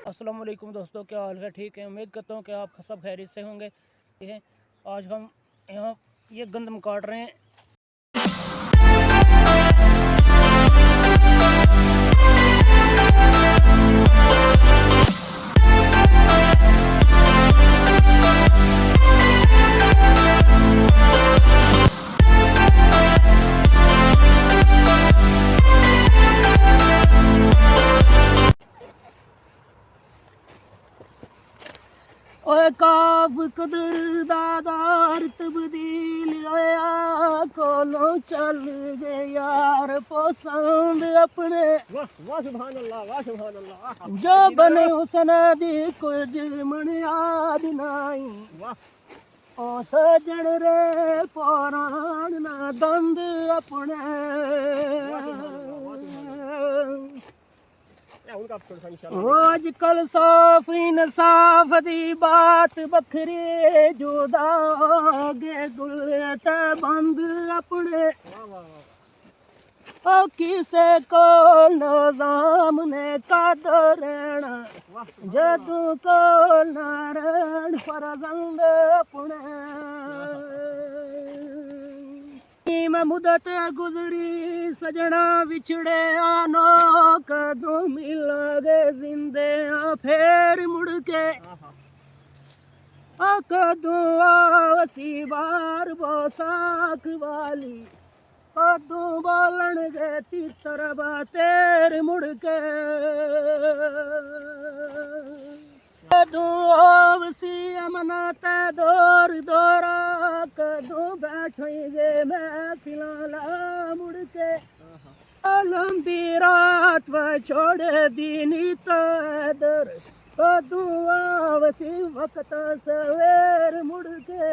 अस्सलाम वालेकुम दोस्तों, क्या हाल है? ठीक है, उम्मीद करता हूँ कि आप सब खैरियत से होंगे। आज हम यहाँ ये गंदम काट रहे हैं। ओए काफ कदर दादार तब्दील होया कोलों चल गए यार पसंद अपने। वाह सुभान अल्लाह, वाह सुभान अल्लाह। जो बने हुसन दी कुछ मन याद नाई। ओ सजन रे पुराण ना दंद अपने। आजकल साफ इंसाफ दी बात बखरी जुदा गे गुल ते बंद अपने। ओ किसे को नजाम ने कदर रहना जदू को नारण फरजंद अपने। मुदत गुजरी सजना बिछड़े आनो कदों मिलोगे जिंदे फेर मुड़ के। कदों आवसी बार बोसाख वाली कदों बोलन गे तीतर तेर मुड़ के। कदों आवसी अमनत दौर दौरा कदों बैठेंगे मैं फिलहाल मुड़ के। लंबी रात व छोड़ दीनी तदर कदों आवसी वक्त सवेर मुड़ के।